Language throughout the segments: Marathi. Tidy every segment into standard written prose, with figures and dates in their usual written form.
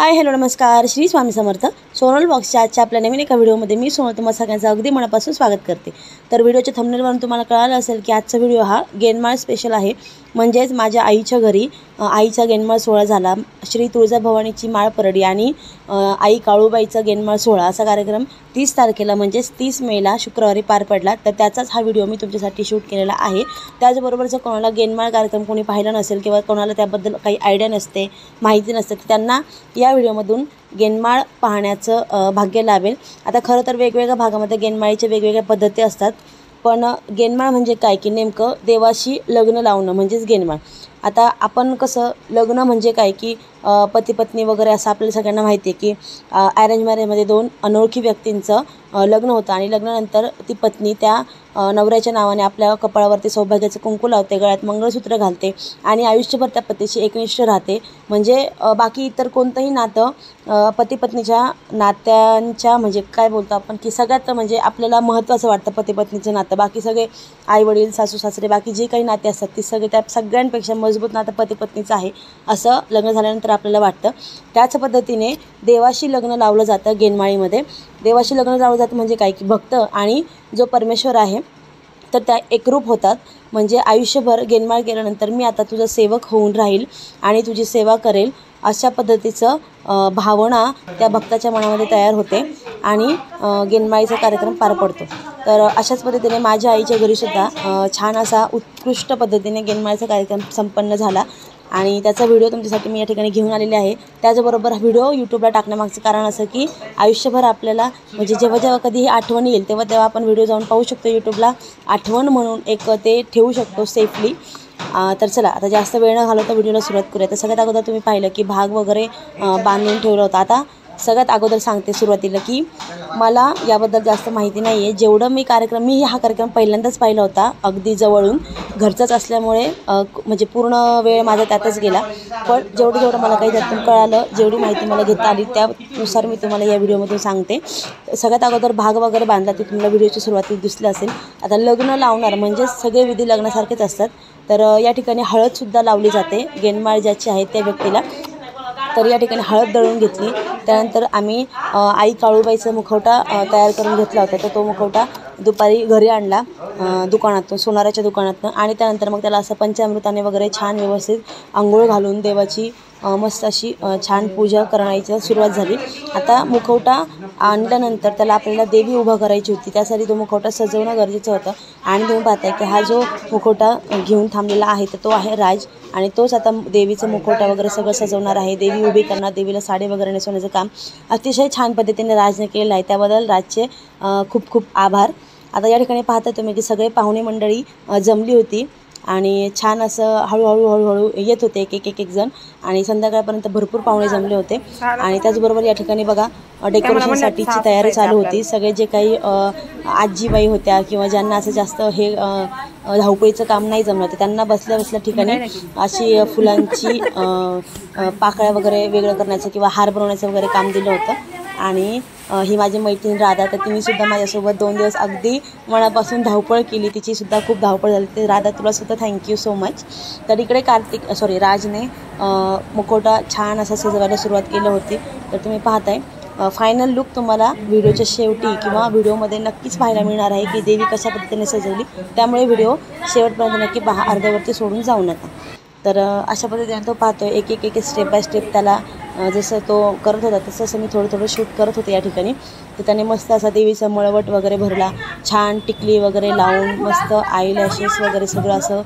हाय हॅलो नमस्कार, श्री स्वामी समर्थ. सोनल ब्लॉग्सच्या आजच्या आपल्या नवीन एका व्हिडिओमध्ये मी सोनल तुम्हा सगळ्यांचं अगदी मनापासून स्वागत करते. तर व्हिडिओच्या थंबनेलवरून तुम्हाला कळालं असेल की आजचा व्हिडिओ हा गेनमाळ स्पेशल आहे. म्हणजेच माझ्या आईच्या घरी आईचा गेनमाळ सोहळा झाला. श्री तुळजाभवानीची माळ परडी आणि आई काळूबाईचा गेनमाळ सोहळा असा कार्यक्रम 30 तारखेला म्हणजेच 30 मेला शुक्रवारी पार पडला. तर त्याचाच हा व्हिडिओ मी तुमच्यासाठी शूट केलेला आहे. त्याचबरोबर जर कोणाला गेनमाळ कार्यक्रम कोणी पाहिला नसेल किंवा कोणाला त्याबद्दल काही आयडिया नसते, माहिती नसते, तर त्यांना या व्हिडिओमधून गेनमाळ पाहण्याचं भाग्य लाभेल. आता खरं तर वेगवेगळ्या भागामध्ये गेनमाळीच्या वेगवेगळ्या पद्धती असतात, पण गेनमाळ म्हणजे काय की नेमकं देवाशी लग्न लावणं म्हणजेच गेनमाळ. आता आपण कसं लग्न म्हणजे काय की पती पत्नी वगैरे असं आपल्याला सगळ्यांना माहिती आहे की अरेंज मॅरेजमध्ये दोन अनोळखी व्यक्तींचं लग्न होतं आणि लग्नानंतर ती पत्नी त्या नवऱ्याच्या नावाने आपल्या कपाळावरती सौभाग्याचं कुंकू लावते, गळ्यात मंगळसूत्र घालते आणि आयुष्यभर त्या पतीशी एकनिष्ठ राहते. म्हणजे बाकी इतर कोणतंही नातं पती पत्नीच्या नात्यांच्या म्हणजे काय बोलतो आपण की सगळ्यात म्हणजे आपल्याला महत्त्वाचं वाटतं पती पत्नीचं नातं. बाकी सगळे आई वडील सासू सासरे बाकी जे काही नाते असतात ती सगळे त्या सगळ्यांपेक्षा मजबूत नातं पती पत्नीचं आहे असं लग्न झाल्यानंतर आपल्याला वाटतं. त्याच पद्धतीने देवाशी लग्न लावलं जातं गेनमाळीमध्ये. देवाशी लग्न लावलं जातं म्हणजे काय की भक्त आणि जो परमेश्वर आहे तर त्या एकरूप होतात. म्हणजे आयुष्यभर गेनमाळ केल्यानंतर मी आता तुझा सेवक होऊन राहील आणि तुझी सेवा करेल अशा पद्धतीचं भावना त्या भक्ताच्या मनामध्ये तयार होते आणि गेनमाळीचा कार्यक्रम पार पडतो. तर अशाच पद्धतीने माझ्या आईच्या घरीसुद्धा छान असा उत्कृष्ट पद्धतीने गेनमाळीचा कार्यक्रम संपन्न झाला आणि त्याचा व्हिडिओ तुमच्यासाठी मी या ठिकाणी घेऊन आलेले आहे. त्याचबरोबर हा व्हिडिओ यूट्यूबला टाकण्यामागचं कारण असं की आयुष्यभर आपल्याला म्हणजे जेव्हा जेव्हा कधीही आठवण येईल तेव्हा तेव्हा आपण व्हिडिओ जाऊन पाहू शकतो. यूट्यूबला आठवण म्हणून एक ते ठेवू शकतो सेफली. तर चला आता जास्त वेळ न घालवता व्हिडिओला सुरुवात करूया. तर सगळ्यात अगोदर तुम्ही पाहिलं की भाग वगैरे बांधून ठेवला होता. आता सगळ्यात अगोदर सांगते सुरुवातीला की मला याबद्दल जास्त माहिती नाही आहे. जेवढं मी हा कार्यक्रम पहिल्यांदाच पाहिला होता अगदी जवळून, घरचाच असल्यामुळे म्हणजे पूर्ण वेळ माझा त्यातच गेला. पण जेवढं मला काही त्यातून कळालं, जेवढी माहिती मला घेता आली त्यानुसार मी तुम्हाला या व्हिडिओमधून सांगते. सगळ्यात अगोदर भाग वगैरे बांधला ते तुम्हाला व्हिडिओच्या सुरुवातीला दिसलं असेल. आता लग्न लावणार म्हणजेच सगळे विधी लग्नासारखेच असतात. तर या ठिकाणी हळदसुद्धा लावली जाते गेनमाळ ज्याची आहे त्या व्यक्तीला. तर या ठिकाणी हळद दळून घेतली. त्यानंतर आम्ही आई काळूबाईचा मुखवटा तयार करून घेतला होता. तर तो मुखवटा दुपारी घरी आणला दुकानातून, सोनाराच्या दुकानातून. आणि त्यानंतर मग त्याला असं पंचामृताने वगैरे छान व्यवस्थित आंघोळ घालून देवाची मस्त अशी छान पूजा करण्याची सुरुवात झाली. आता मुखवटा आणल्यानंतर त्याला आपल्याला देवी उभं करायची होती. त्यासाठी तो मुखवटा सजवणं गरजेचं होतं. आणि तुम्ही पाहताय की हा जो मुखवटा घेऊन थांबलेला आहे तर तो आहे राज आणि तोच आता देवीचं मुखवटा वगैरे सगळं सजवणार आहे. देवी उभी करणार, देवीला साडी वगैरे नेसवण्याचं काम अतिशय छान पद्धतीने राजने केलेलं आहे. त्याबद्दल राजचे खूप खूप आभार. आता या ठिकाणी पाहता तुम्ही की सगळे पाहुणे मंडळी जमली होती आणि छान असं हळूहळू येत होते एक जण आणि संध्याकाळपर्यंत भरपूर पाहुणे जमले होते. आणि त्याचबरोबर या ठिकाणी बघा डेकोरेशनसाठीची तयारी चालू होती. सगळे जे काही आजीबाई होत्या किंवा ज्यांना असं जास्त हे धावपळीचं काम नाही जमलं तर त्यांना बसल्या बसल्या ठिकाणी अशी फुलांची पाकळ्या वगैरे वेगळं करण्याचं किंवा हार बनवण्याचं वगैरे काम दिलं होतं. आणि ही माझी मैत्रीण राधा, तर तिनेसुद्धा माझ्यासोबत 2 दिवस अगदी मनापासून धावपळ केली. तिचीसुद्धा खूप धावपळ झाली. ते राधा तुलासुद्धा थँक्यू सो मच. तर इकडे राजने मुखवटा छान असं सजवायला सुरुवात केली होती. तर तुम्ही पाहताय फायनल लुक तुम्हाला व्हिडिओच्या शेवटी किंवा व्हिडिओमध्ये नक्कीच पाहायला मिळणार आहे की देवी कशा पद्धतीने सजवली. त्यामुळे व्हिडिओ शेवटपर्यंत नक्की पहा, अर्ध्यावरती सोडून जाऊ नका. तर अशा पद्धतीने तो पाहतो एक स्टेप बाय स्टेप त्याला जसं तो करत होता तसं मी थोडं शूट करत होते या ठिकाणी. तर त्याने मस्त असा देवीचा मळवट वगैरे भरला, छान टिकली वगैरे लावून मस्त आय लॅशेस वगैरे सगळं असं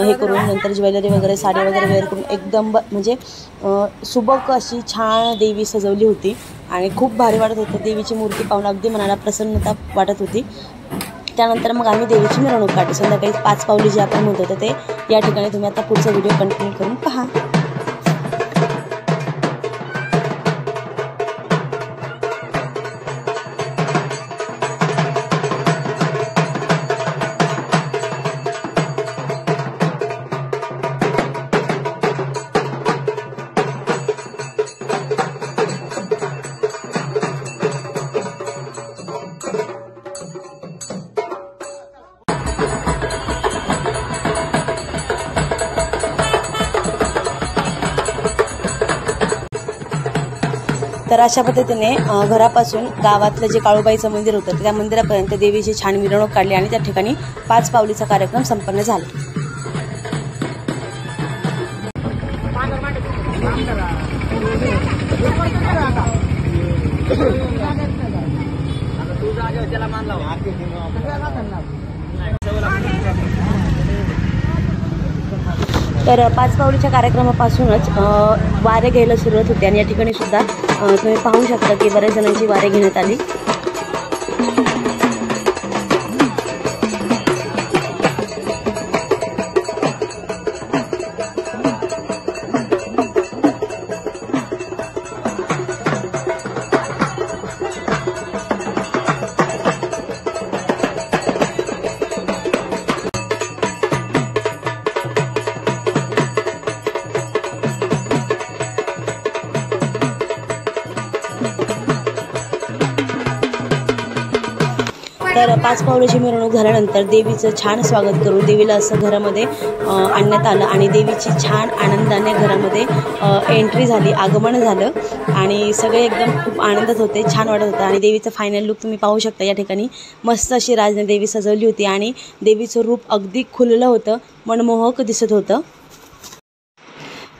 हे करून नंतर ज्वेलरी वगैरे साडी वगैरे वेअर करून एकदम म्हणजे सुबक अशी छान देवी सजवली होती आणि खूप भारी वाटत होतं. देवीची मूर्ती पाहून अगदी मनाला प्रसन्नता वाटत होती. त्यानंतर मग आम्ही देवीची मिरवणूक काढली. संध्याकाळी 5 पावली जे आपण म्हणत होतं ते या ठिकाणी तुम्ही आता पुढचा व्हिडिओ कंटिन्यू करून पहा. तर अशा पद्धतीने घरापासून गावातलं जे काळूबाईचं मंदिर होतं त्या मंदिरापर्यंत देवीची छान मिरवणूक काढली आणि त्या ठिकाणी 5 पावलीचा कार्यक्रम संपन्न झाला. तर 5 पावलीच्या कार्यक्रमापासूनच वारे घ्यायला सुरुवात होते आणि या ठिकाणी सुद्धा तुम्ही पाहू शकता की बऱ्याच जणांची वारे घेण्यात आली. तर 5 पावलाची मिरवणूक झाल्यानंतर देवीचं छान स्वागत करून देवीला असं घरामध्ये आणण्यात आलं आणि देवीची छान आनंदाने घरामध्ये एंट्री झाली, आगमन झालं आणि सगळे एकदम खूप आनंदात होते, छान वाटत होतं. आणि देवीचं फायनल लुक तुम्ही पाहू शकता. या ठिकाणी मस्त अशी राजने देवी सजवली होती आणि देवीचं रूप अगदी खुललं होतं, मनमोहक दिसत होतं.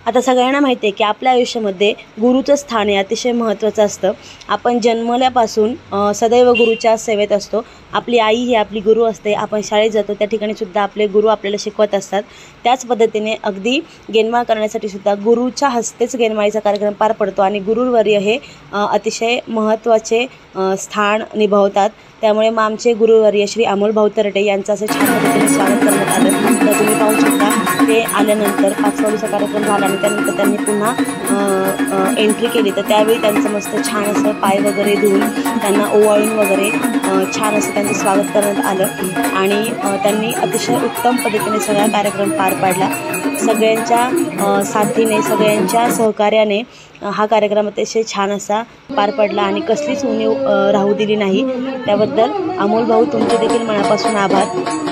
आता सगळ्यांना माहिती आहे की आपल्या आयुष्यामध्ये गुरुचं स्थान हे अतिशय महत्त्वाचं असतं. आपण जन्मल्यापासून सदैव गुरुच्या सेवेत असतो. आपली आई ही आपली गुरु असते. आपण शाळेत जातो त्या ठिकाणी सुद्धा आपले गुरु आपल्याला शिकवत असतात. त्याच पद्धतीने अगदी गेनमाळ करण्यासाठी सुद्धा गुरुच्या हस्तेच गेनमाळीचा कार्यक्रम पार पडतो आणि गुरुवर्य हे अतिशय महत्त्वाचे स्थान निभावतात. त्यामुळे आमचे गुरुवर्य श्री अमोल भाऊ तरटे यांचं असं छान पद्धतीने स्वागत करण्यात आलं. तर तुम्ही पाहू शकता ते आल्यानंतर 5 पावलीचा कार्यक्रम झाला आणि त्यानंतर त्यांनी पुन्हा एंट्री केली. तर त्यावेळी त्यांचं मस्त छान असं पाय वगैरे धुवून त्यांना ओवाळून वगैरे छान असं त्यांचं स्वागत करण्यात आलं आणि त्यांनी अतिशय उत्तम पद्धतीने सगळा कार्यक्रम पार पाडला. सगळ्यांच्या साथीने, सगळ्यांच्या सहकार्याने हा कार्यक्रम अतिशय छान असा पार पडला आणि कसलीच उणीव राहू दिली नाही. त्याबद्दल अमोल भाऊ तुमचे देखील मनापासून आभार.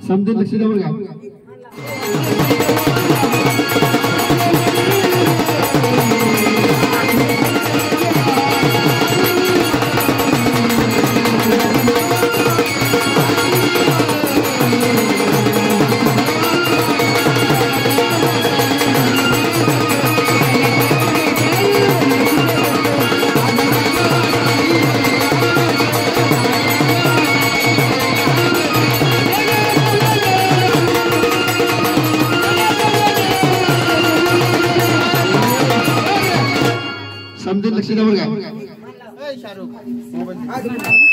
समजेल लक्ष द्या बरं का. समजेल लक्ष द्या बरं का.